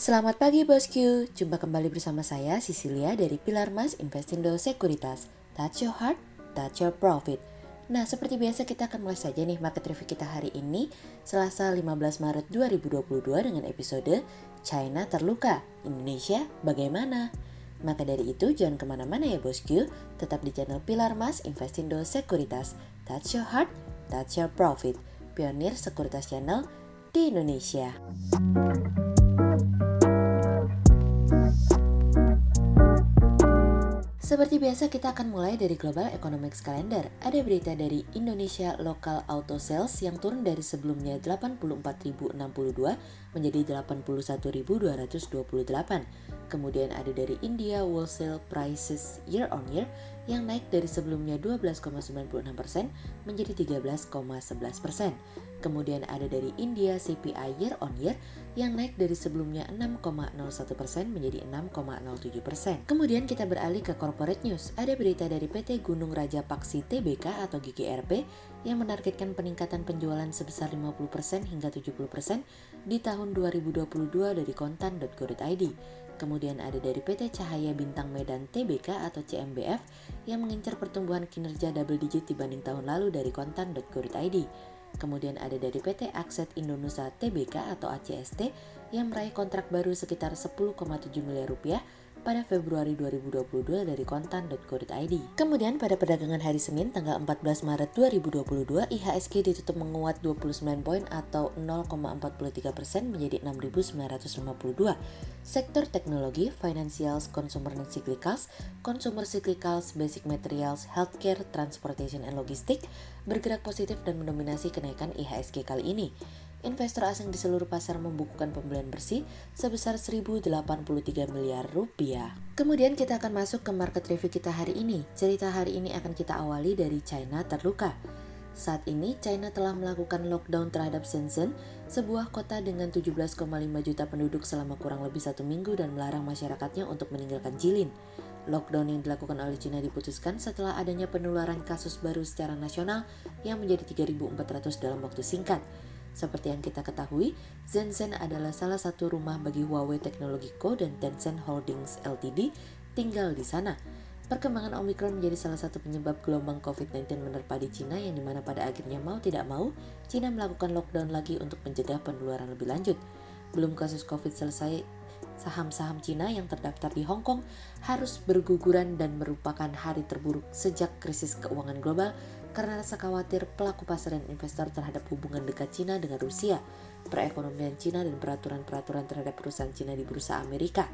Selamat pagi bosku, jumpa kembali bersama saya Cecilia dari Pilar Mas Investindo Sekuritas. Touch your heart, touch your profit. Nah, seperti biasa kita akan mulai saja nih market review kita hari ini, Selasa 15 Maret 2022 dengan episode China terluka, Indonesia bagaimana? Maka dari itu jangan kemana-mana ya bosku, tetap di channel Pilar Mas Investindo Sekuritas. Touch your heart, touch your profit. Pionir sekuritas channel di Indonesia. Seperti biasa kita akan mulai dari Global Economics Calendar. Ada berita dari Indonesia Local Auto Sales yang turun dari sebelumnya 84.062 menjadi 81.228. Kemudian ada dari India Wholesale Prices Year on Year yang naik dari sebelumnya 12,96% menjadi 13,11%. Kemudian ada dari India CPI Year on Year yang naik dari sebelumnya 6,01% menjadi 6,07%. Kemudian kita beralih ke corporate news. Ada berita dari PT Gunung Raja Paksi Tbk atau GGRP yang menargetkan peningkatan penjualan sebesar 50% hingga 70% di tahun 2022 dari kontan.go.id. Kemudian ada dari PT Cahaya Bintang Medan Tbk atau CMBF yang mengincar pertumbuhan kinerja double digit dibanding tahun lalu dari kontan.go.id. Kemudian ada dari PT Akset Indonesia Tbk atau ACST yang meraih kontrak baru sekitar 10,7 miliar rupiah pada Februari 2022 dari kontan.go.id. Kemudian pada perdagangan hari Senin tanggal 14 Maret 2022, IHSG ditutup menguat 29 poin atau 0,43% menjadi 6.952. Sektor teknologi, financials, consumer and cyclicals, consumer cyclicals, basic materials, healthcare, transportation and logistik bergerak positif dan mendominasi kenaikan IHSG kali ini. Investor asing di seluruh pasar membukukan pembelian bersih sebesar 1.083 miliar rupiah. Kemudian kita akan masuk ke market review kita hari ini. Cerita hari ini akan kita awali dari China terluka. Saat ini China telah melakukan lockdown terhadap Shenzhen, sebuah kota dengan 17,5 juta penduduk selama kurang lebih 1 minggu dan melarang masyarakatnya untuk meninggalkan Jilin. Lockdown yang dilakukan oleh China diputuskan setelah adanya penularan kasus baru secara nasional yang menjadi 3.400 dalam waktu singkat. Seperti yang kita ketahui, Shenzhen adalah salah satu rumah bagi Huawei Technology Co dan Tencent Holdings Ltd tinggal di sana. Perkembangan Omicron menjadi salah satu penyebab gelombang COVID-19 menerpa di China yang dimana pada akhirnya mau tidak mau, China melakukan lockdown lagi untuk mencegah penularan lebih lanjut. Belum kasus COVID selesai, saham-saham China yang terdaftar di Hong Kong harus berguguran dan merupakan hari terburuk sejak krisis keuangan global karena rasa khawatir pelaku pasar dan investor terhadap hubungan dekat China dengan Rusia, perekonomian China dan peraturan-peraturan terhadap perusahaan China di bursa Amerika.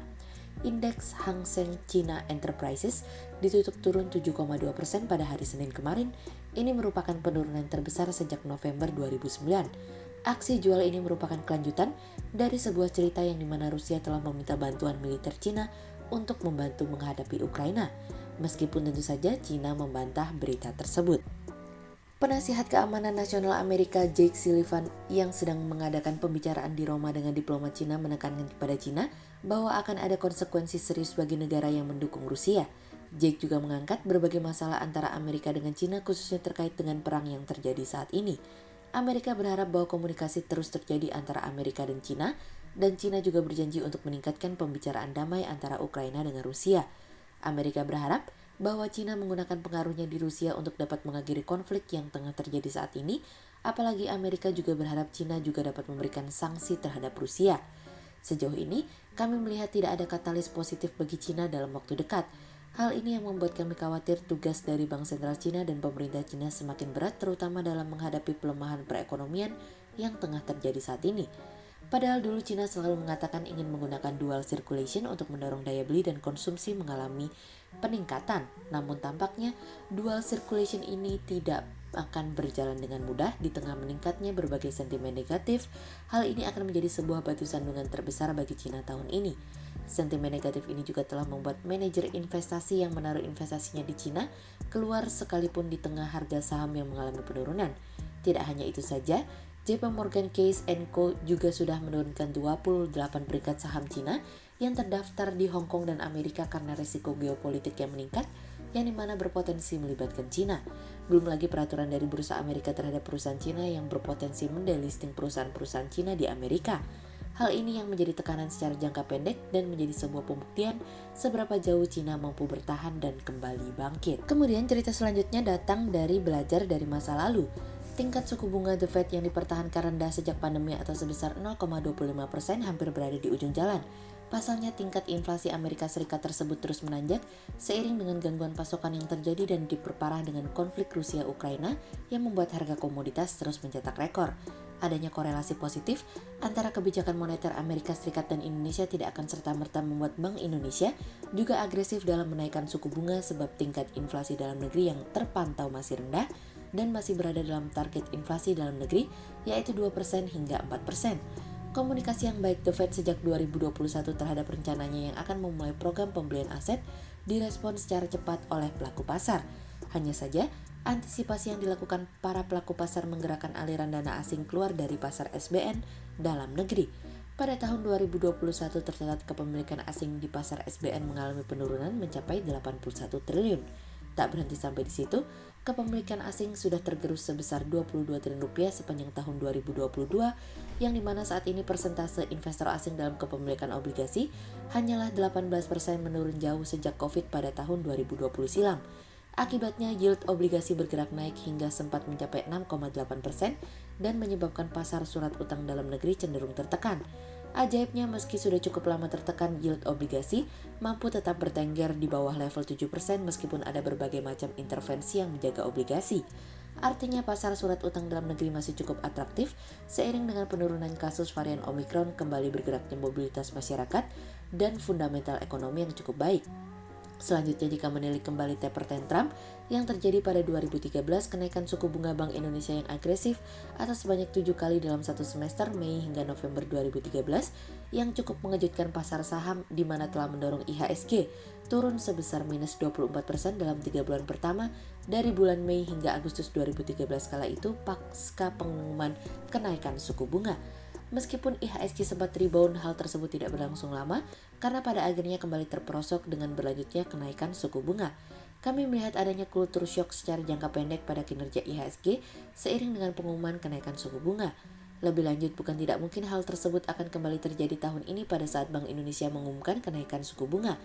Indeks Hang Seng China Enterprises ditutup turun 7,2% pada hari Senin kemarin. Ini merupakan penurunan terbesar sejak November 2009. Aksi jual ini merupakan kelanjutan dari sebuah cerita yang dimana Rusia telah meminta bantuan militer China untuk membantu menghadapi Ukraina. Meskipun tentu saja China membantah berita tersebut. Penasihat Keamanan Nasional Amerika Jake Sullivan yang sedang mengadakan pembicaraan di Roma dengan diplomat China menekankan kepada China bahwa akan ada konsekuensi serius bagi negara yang mendukung Rusia. Jake juga mengangkat berbagai masalah antara Amerika dengan China khususnya terkait dengan perang yang terjadi saat ini. Amerika berharap bahwa komunikasi terus terjadi antara Amerika dan China juga berjanji untuk meningkatkan pembicaraan damai antara Ukraina dengan Rusia. Amerika berharap bahwa China menggunakan pengaruhnya di Rusia untuk dapat mengakhiri konflik yang tengah terjadi saat ini, apalagi Amerika juga berharap China juga dapat memberikan sanksi terhadap Rusia. Sejauh ini, kami melihat tidak ada katalis positif bagi China dalam waktu dekat. Hal ini yang membuat kami khawatir tugas dari Bank Sentral China dan pemerintah China semakin berat terutama dalam menghadapi pelemahan perekonomian yang tengah terjadi saat ini. Padahal dulu China selalu mengatakan ingin menggunakan dual circulation untuk mendorong daya beli dan konsumsi mengalami peningkatan. Namun tampaknya dual circulation ini tidak akan berjalan dengan mudah di tengah meningkatnya berbagai sentimen negatif. Hal ini akan menjadi sebuah batu sandungan terbesar bagi China tahun ini. Sentimen negatif ini juga telah membuat manajer investasi yang menaruh investasinya di China keluar sekalipun di tengah harga saham yang mengalami penurunan. Tidak hanya itu saja, JP Morgan Chase & Co juga sudah menurunkan 28 peringkat saham Cina yang terdaftar di Hong Kong dan Amerika karena risiko geopolitik yang meningkat yang dimana berpotensi melibatkan Cina. Belum lagi peraturan dari Bursa Amerika terhadap perusahaan Cina yang berpotensi mendelisting perusahaan-perusahaan Cina di Amerika. Hal ini yang menjadi tekanan secara jangka pendek dan menjadi sebuah pembuktian seberapa jauh Cina mampu bertahan dan kembali bangkit. Kemudian cerita selanjutnya datang dari belajar dari masa lalu. Tingkat suku bunga The Fed yang dipertahankan rendah sejak pandemi atau sebesar 0,25% hampir berada di ujung jalan. Pasalnya tingkat inflasi Amerika Serikat tersebut terus menanjak seiring dengan gangguan pasokan yang terjadi dan diperparah dengan konflik Rusia-Ukraina yang membuat harga komoditas terus mencetak rekor. Adanya korelasi positif antara kebijakan moneter Amerika Serikat dan Indonesia tidak akan serta-merta membuat Bank Indonesia juga agresif dalam menaikkan suku bunga sebab tingkat inflasi dalam negeri yang terpantau masih rendah dan masih berada dalam target inflasi dalam negeri yaitu 2% hingga 4%. Komunikasi yang baik The Fed sejak 2021 terhadap rencananya yang akan memulai program pembelian aset direspon secara cepat oleh pelaku pasar. Hanya saja, antisipasi yang dilakukan para pelaku pasar menggerakkan aliran dana asing keluar dari pasar SBN dalam negeri. Pada tahun 2021 tercatat kepemilikan asing di pasar SBN mengalami penurunan mencapai 81 triliun. Tak berhenti sampai di situ, kepemilikan asing sudah tergerus sebesar 22 triliun rupiah sepanjang tahun 2022, yang dimana saat ini persentase investor asing dalam kepemilikan obligasi hanyalah 18% menurun jauh sejak COVID pada tahun 2020 silam. Akibatnya yield obligasi bergerak naik hingga sempat mencapai 6,8% dan menyebabkan pasar surat utang dalam negeri cenderung tertekan. Ajaibnya meski sudah cukup lama tertekan, yield obligasi mampu tetap bertengger di bawah level 7% meskipun ada berbagai macam intervensi yang menjaga obligasi. Artinya pasar surat utang dalam negeri masih cukup atraktif seiring dengan penurunan kasus varian Omicron, kembali bergeraknya mobilitas masyarakat dan fundamental ekonomi yang cukup baik. Selanjutnya, jika menilik kembali taper tantrum yang terjadi pada 2013, kenaikan suku bunga Bank Indonesia yang agresif atau sebanyak 7 kali dalam satu semester Mei hingga November 2013 yang cukup mengejutkan pasar saham di mana telah mendorong IHSG turun sebesar minus 24% dalam 3 bulan pertama dari bulan Mei hingga Agustus 2013 kala itu pasca pengumuman kenaikan suku bunga. Meskipun IHSG sempat rebound, hal tersebut tidak berlangsung lama karena pada akhirnya kembali terperosok dengan berlanjutnya kenaikan suku bunga. Kami melihat adanya kultur shock secara jangka pendek pada kinerja IHSG seiring dengan pengumuman kenaikan suku bunga. Lebih lanjut, bukan tidak mungkin hal tersebut akan kembali terjadi tahun ini pada saat Bank Indonesia mengumumkan kenaikan suku bunga.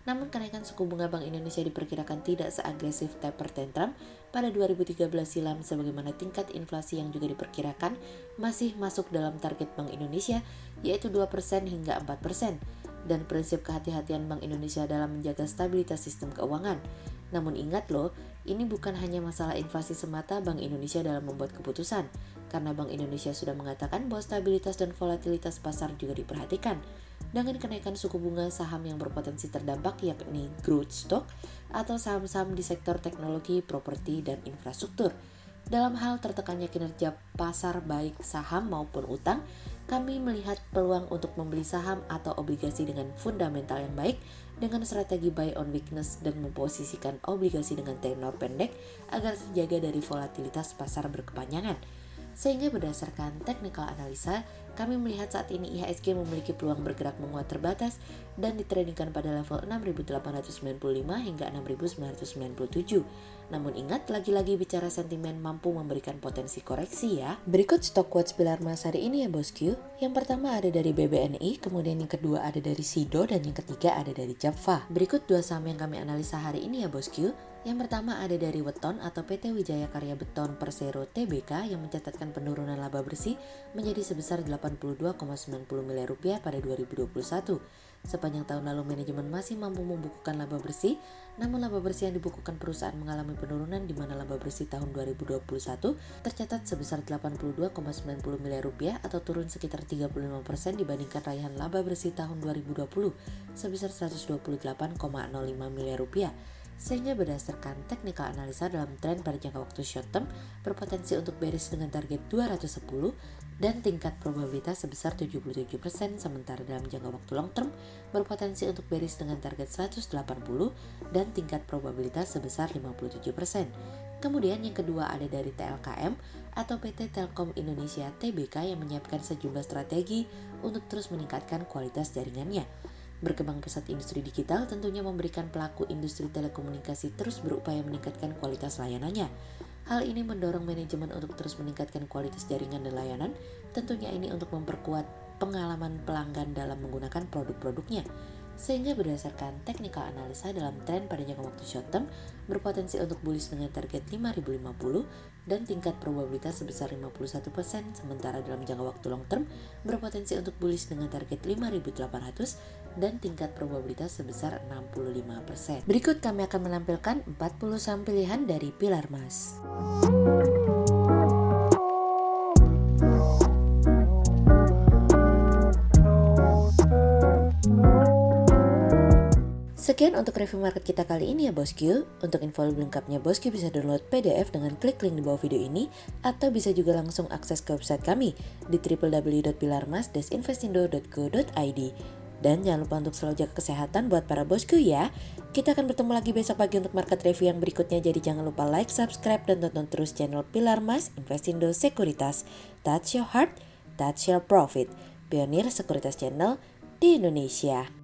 Namun kenaikan suku bunga Bank Indonesia diperkirakan tidak seagresif taper tantrum pada 2013 silam sebagaimana tingkat inflasi yang juga diperkirakan masih masuk dalam target Bank Indonesia yaitu 2% hingga 4%. Dan prinsip kehati-hatian Bank Indonesia dalam menjaga stabilitas sistem keuangan. Namun ingat loh, ini bukan hanya masalah inflasi semata Bank Indonesia dalam membuat keputusan, karena Bank Indonesia sudah mengatakan bahwa stabilitas dan volatilitas pasar juga diperhatikan. Dengan kenaikan suku bunga, saham yang berpotensi terdampak yakni growth stock atau saham-saham di sektor teknologi, properti, dan infrastruktur. Dalam hal tertekannya kinerja pasar baik saham maupun utang, kami melihat peluang untuk membeli saham atau obligasi dengan fundamental yang baik dengan strategi buy on weakness dan memposisikan obligasi dengan tenor pendek agar terjaga dari volatilitas pasar berkepanjangan. Sehingga berdasarkan technical analisa, kami melihat saat ini IHSG memiliki peluang bergerak menguat terbatas dan ditradingkan pada level 6.895 hingga 6.997. Namun ingat, lagi-lagi bicara sentimen mampu memberikan potensi koreksi ya. Berikut stok quotes pilar emas hari ini ya bosku. Yang pertama ada dari BBNI, kemudian yang kedua ada dari SIDO, dan yang ketiga ada dari Japfa. Berikut dua saham yang kami analisa hari ini ya bosku. Yang pertama ada dari Weton atau PT Wijaya Karya Beton Persero Tbk yang mencatatkan penurunan laba bersih menjadi sebesar 82,90 miliar rupiah pada 2021. Sepanjang tahun lalu manajemen masih mampu membukukan laba bersih, namun laba bersih yang dibukukan perusahaan mengalami penurunan di mana laba bersih tahun 2021 tercatat sebesar 82,90 miliar rupiah atau turun sekitar 35% dibandingkan raihan laba bersih tahun 2020 sebesar 128,05 miliar rupiah. Sehingga berdasarkan technical analisa dalam tren pada jangka waktu short term berpotensi untuk bearish dengan target 210 dan tingkat probabilitas sebesar 77%, sementara dalam jangka waktu long term berpotensi untuk bearish dengan target 180 dan tingkat probabilitas sebesar 57%. Kemudian yang kedua ada dari TLKM atau PT Telkom Indonesia Tbk yang menyiapkan sejumlah strategi untuk terus meningkatkan kualitas jaringannya. Berkembang pesat industri digital tentunya memberikan pelaku industri telekomunikasi terus berupaya meningkatkan kualitas layanannya. Hal ini mendorong manajemen untuk terus meningkatkan kualitas jaringan dan layanan, tentunya ini untuk memperkuat pengalaman pelanggan dalam menggunakan produk-produknya. Sehingga berdasarkan technical analisa dalam tren pada jangka waktu short term berpotensi untuk bullish dengan target 5050 dan tingkat probabilitas sebesar 51%, sementara dalam jangka waktu long term berpotensi untuk bullish dengan target 5800 dan tingkat probabilitas sebesar 65%. Berikut kami akan menampilkan 40 saham pilihan dari Pilar Mas. Sekian untuk review market kita kali ini ya bosku. Untuk info lebih lengkapnya bosku bisa download PDF dengan klik link di bawah video ini atau bisa juga langsung akses ke website kami di www.pilarmas-investindo.co.id. Dan jangan lupa untuk selalu jaga kesehatan buat para bosku ya. Kita akan bertemu lagi besok pagi untuk market review yang berikutnya. Jadi jangan lupa like, subscribe, dan tonton terus channel Pilar Mas Investindo Sekuritas. Touch your heart, touch your profit. Pionir Sekuritas Channel di Indonesia.